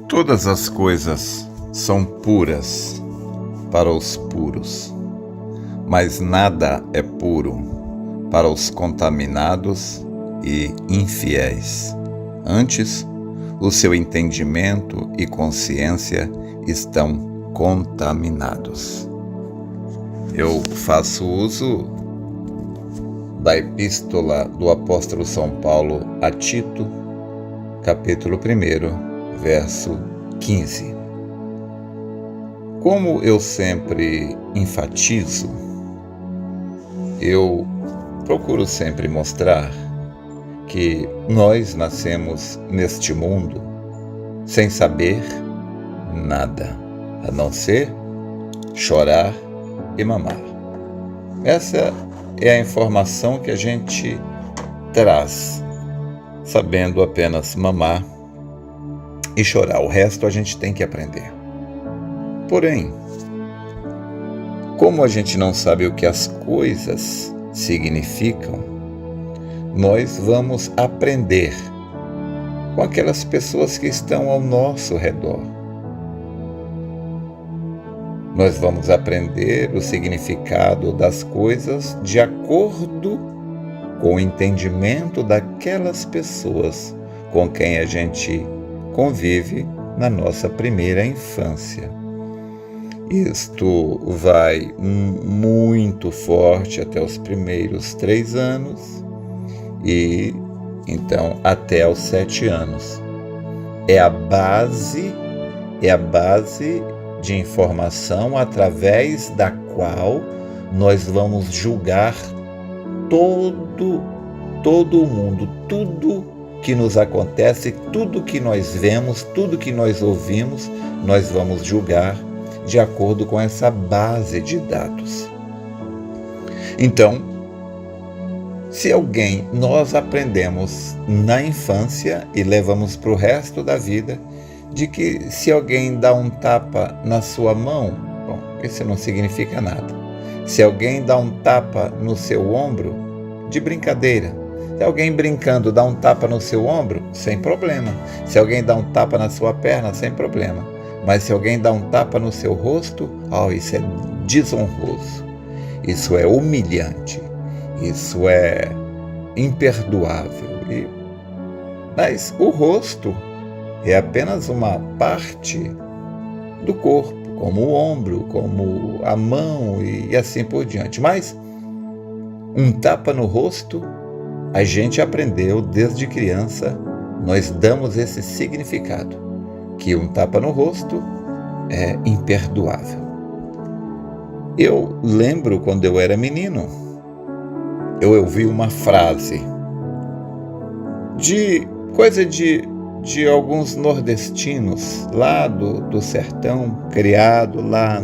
Todas as coisas são puras para os puros, mas nada é puro para os contaminados e infiéis. Antes, o seu entendimento e consciência estão contaminados. Eu faço uso da epístola do apóstolo São Paulo a Tito, capítulo 1, verso 15. Como eu sempre enfatizo, eu procuro sempre mostrar que nós nascemos neste mundo sem saber nada, a não ser chorar e mamar. Essa é a informação que a gente traz, sabendo apenas mamar e chorar. O resto a gente tem que aprender. Porém, como a gente não sabe o que as coisas significam, nós vamos aprender com aquelas pessoas que estão ao nosso redor. Nós vamos aprender o significado das coisas de acordo com o entendimento daquelas pessoas com quem a gente convive na nossa primeira infância. Isto vai muito forte até os primeiros 3 anos e então até os 7 anos. É a base de informação através da qual nós vamos julgar todo o mundo, tudo que nos acontece, tudo que nós vemos, tudo que nós ouvimos, nós vamos julgar de acordo com essa base de dados. Então, se nós aprendemos na infância e levamos para o resto da vida, de que se alguém dá um tapa na sua mão, bom, isso não significa nada. Se alguém dá um tapa no seu ombro, de brincadeira. Se alguém brincando dá um tapa no seu ombro, sem problema. Se alguém dá um tapa na sua perna, sem problema. Mas se alguém dá um tapa no seu rosto, isso é desonroso. Isso é humilhante. Isso é imperdoável. Mas o rosto é apenas uma parte do corpo, como o ombro, como a mão e assim por diante. Mas um tapa no rosto, a gente aprendeu desde criança, nós damos esse significado, que um tapa no rosto é imperdoável. Eu lembro quando eu era menino, eu ouvi uma frase de alguns nordestinos lá do sertão, criado lá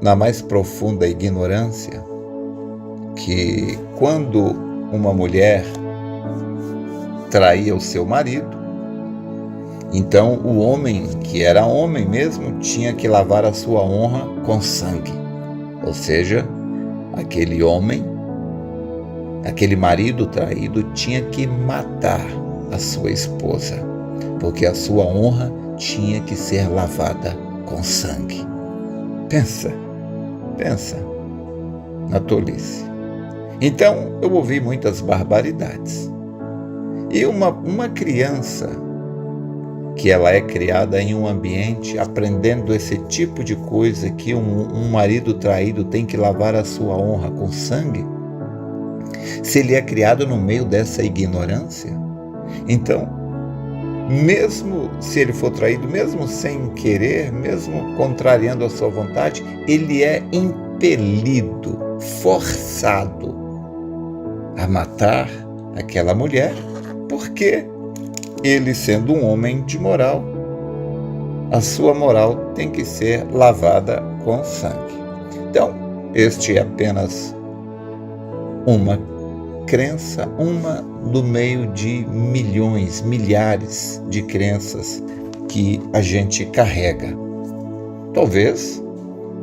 na mais profunda ignorância, que quando uma mulher traía o seu marido, então o homem, que era homem mesmo, tinha que lavar a sua honra com sangue. Ou seja, aquele marido traído tinha que matar a sua esposa, porque a sua honra tinha que ser lavada com sangue. Pensa na tolice. Então, eu ouvi muitas barbaridades. E uma criança que ela é criada em um ambiente aprendendo esse tipo de coisa, que um marido traído tem que lavar a sua honra com sangue, se ele é criado no meio dessa ignorância, então, mesmo se ele for traído, mesmo sem querer, mesmo contrariando a sua vontade, ele é impelido, forçado a matar aquela mulher, porque ele, sendo um homem de moral, a sua moral tem que ser lavada com sangue. Então, este é apenas uma crença, uma do meio de milhões, milhares de crenças que a gente carrega. Talvez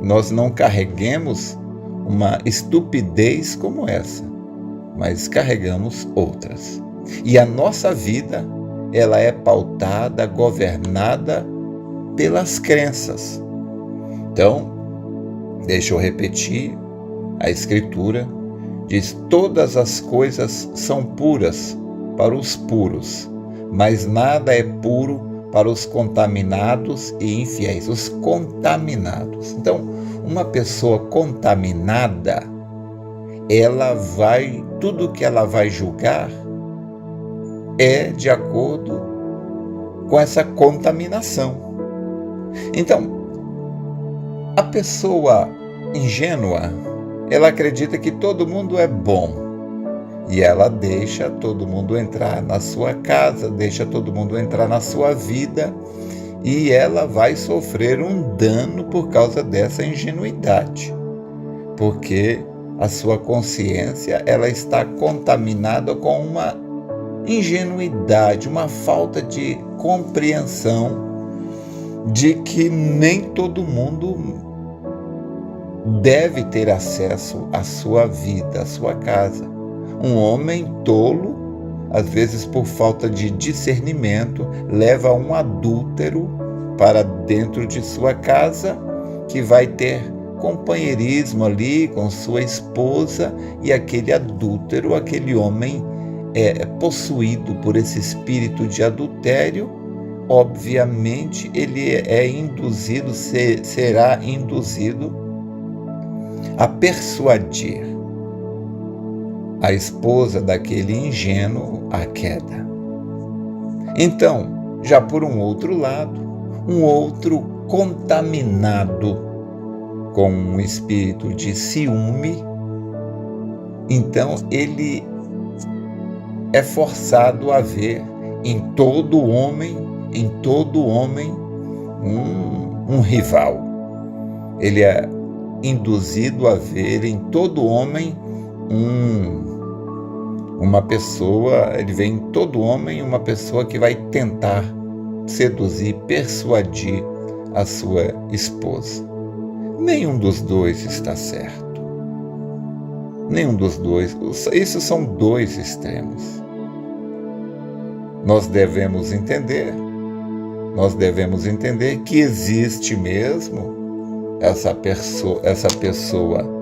nós não carreguemos uma estupidez como essa, mas carregamos outras. E a nossa vida ela é pautada, governada pelas crenças. Então, deixa eu repetir, a Escritura diz: todas as coisas são puras para os puros, mas nada é puro para os contaminados e infiéis. Os contaminados. Então, uma pessoa contaminada, tudo que ela vai julgar é de acordo com essa contaminação. Então, a pessoa ingênua, ela acredita que todo mundo é bom. E ela deixa todo mundo entrar na sua casa, deixa todo mundo entrar na sua vida, e ela vai sofrer um dano por causa dessa ingenuidade. Porque a sua consciência, ela está contaminada com uma ingenuidade, uma falta de compreensão de que nem todo mundo deve ter acesso à sua vida, à sua casa. Um homem tolo, às vezes por falta de discernimento, leva um adúltero para dentro de sua casa, que vai ter companheirismo ali com sua esposa, e aquele adúltero, aquele homem possuído por esse espírito de adultério, obviamente ele será induzido a persuadir a esposa daquele ingênuo à queda. Então, já por um outro lado, um outro contaminado com um espírito de ciúme, então ele é forçado a ver em todo homem um rival. Ele é induzido a ver em todo homem uma pessoa, ele vê em todo homem uma pessoa que vai tentar seduzir, persuadir a sua esposa. Nenhum dos dois está certo. Nenhum dos dois. Isso são dois extremos. Nós devemos entender que existe mesmo essa pessoa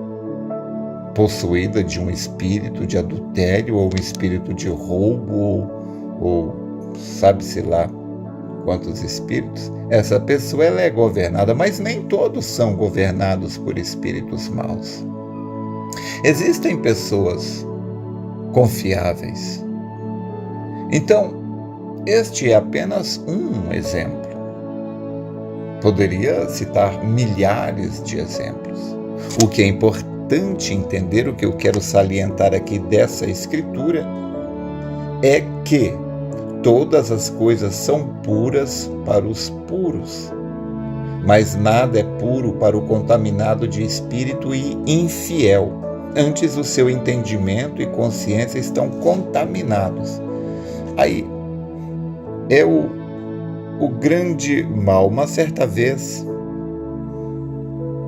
possuída de um espírito de adultério, ou um espírito de roubo, ou sabe-se lá quantos espíritos. Essa pessoa, ela é governada, mas nem todos são governados por espíritos maus. Existem pessoas confiáveis. Então, este é apenas um exemplo. Poderia citar milhares de exemplos. O que é importante entender, o que eu quero salientar aqui dessa escritura, é que todas as coisas são puras para os puros, mas nada é puro para o contaminado de espírito e infiel. Antes, o seu entendimento e consciência estão contaminados. Aí é o grande mal. Uma certa vez,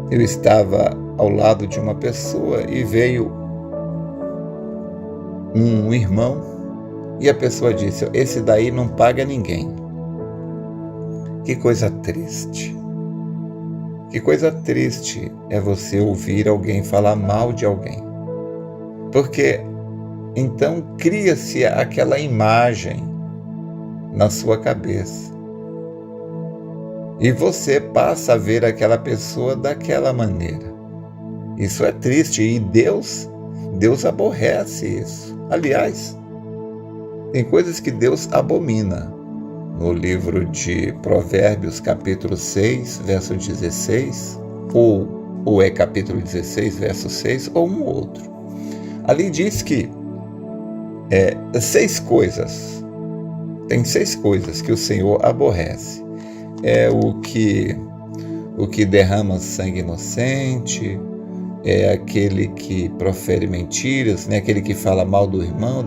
eu estava ao lado de uma pessoa e veio um irmão, e a pessoa disse: esse daí não paga ninguém. Que coisa triste. Que coisa triste é você ouvir alguém falar mal de alguém. Porque então cria-se aquela imagem na sua cabeça. E você passa a ver aquela pessoa daquela maneira. Isso é triste, e Deus aborrece isso. Aliás, tem coisas que Deus abomina. No livro de Provérbios, capítulo 6, verso 16, ou é capítulo 16, verso 6, ou um outro. Ali diz que tem 6 coisas que o Senhor aborrece. É o que derrama sangue inocente, é aquele que profere mentiras, né? Aquele que fala mal do irmão,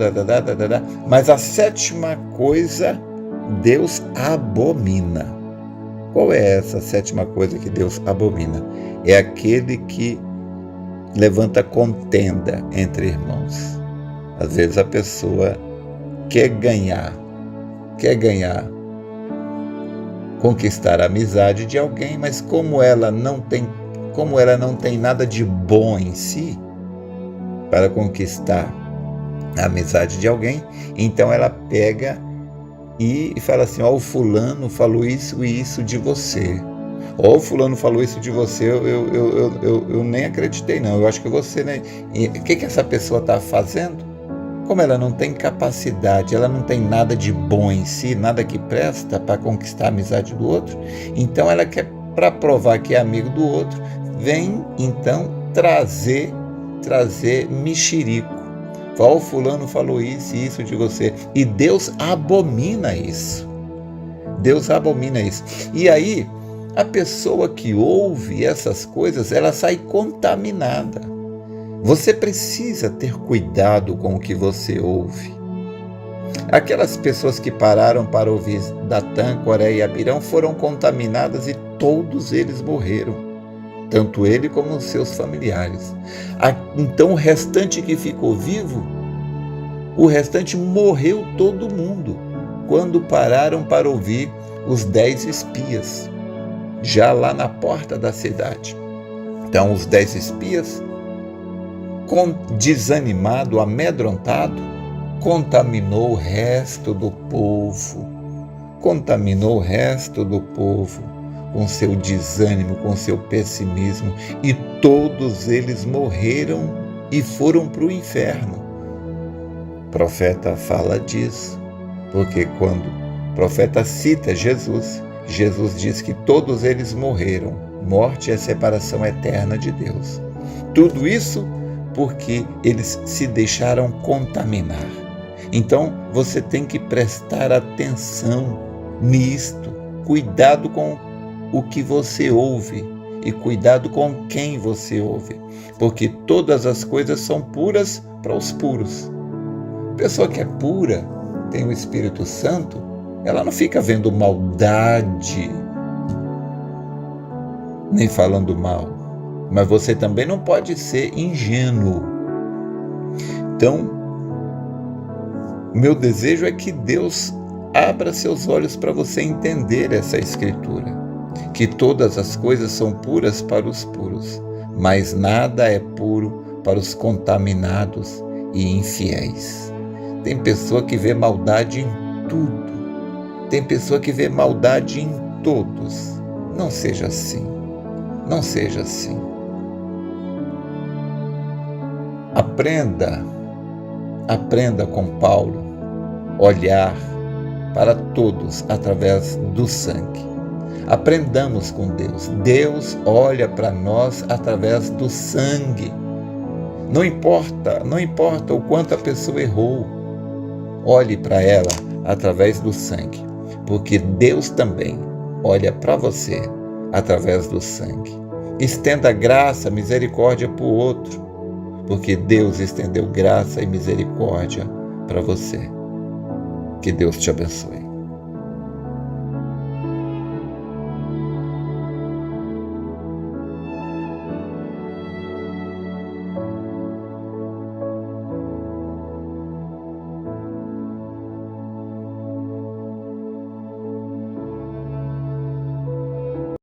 mas a 7ª coisa Deus abomina. Qual é essa 7ª coisa que Deus abomina? É aquele que levanta contenda entre irmãos. Às vezes a pessoa quer ganhar quer ganhar, conquistar a amizade de alguém, mas como ela não tem nada de bom em si para conquistar a amizade de alguém, então ela pega e fala assim: ó, o fulano falou isso e isso de você. Ó, o fulano falou isso de você, eu nem acreditei não, eu acho que você, né? E o que essa pessoa está fazendo? Como ela não tem capacidade, ela não tem nada de bom em si, nada que presta para conquistar a amizade do outro, então ela quer, para provar que é amigo do outro, vem então trazer mexerico. Ó, o fulano falou isso e isso de você. E Deus abomina isso. Deus abomina isso. E aí, a pessoa que ouve essas coisas, ela sai contaminada. Você precisa ter cuidado com o que você ouve. Aquelas pessoas que pararam para ouvir Datã, Coré e Abirão foram contaminadas e todos eles morreram, tanto ele como os seus familiares. Então o restante que ficou vivo, o restante morreu todo mundo, quando pararam para ouvir os 10 espias, já lá na porta da cidade. Então os 10 espias, desanimado, amedrontado, contaminou o resto do povo. Contaminou o resto do povo com seu desânimo, com seu pessimismo, e todos eles morreram e foram para o inferno. O profeta fala disso, porque quando o profeta cita Jesus, Jesus diz que todos eles morreram. Morte é a separação eterna de Deus. Tudo isso porque eles se deixaram contaminar. Então, você tem que prestar atenção nisto. Cuidado com o que você ouve e cuidado com quem você ouve, porque todas as coisas são puras para os puros. A pessoa que é pura, tem o Espírito Santo, ela não fica vendo maldade, nem falando mal. Mas você também não pode ser ingênuo. Então, meu desejo é que Deus abra seus olhos para você entender essa escritura, que todas as coisas são puras para os puros, mas nada é puro para os contaminados e infiéis. Tem pessoa que vê maldade em tudo, tem pessoa que vê maldade em todos. Não seja assim, não seja assim. Aprenda com Paulo, olhar para todos através do sangue. Aprendamos com Deus. Deus olha para nós através do sangue. Não importa o quanto a pessoa errou, olhe para ela através do sangue, porque Deus também olha para você através do sangue. Estenda graça, misericórdia para o outro, porque Deus estendeu graça e misericórdia para você. Que Deus te abençoe.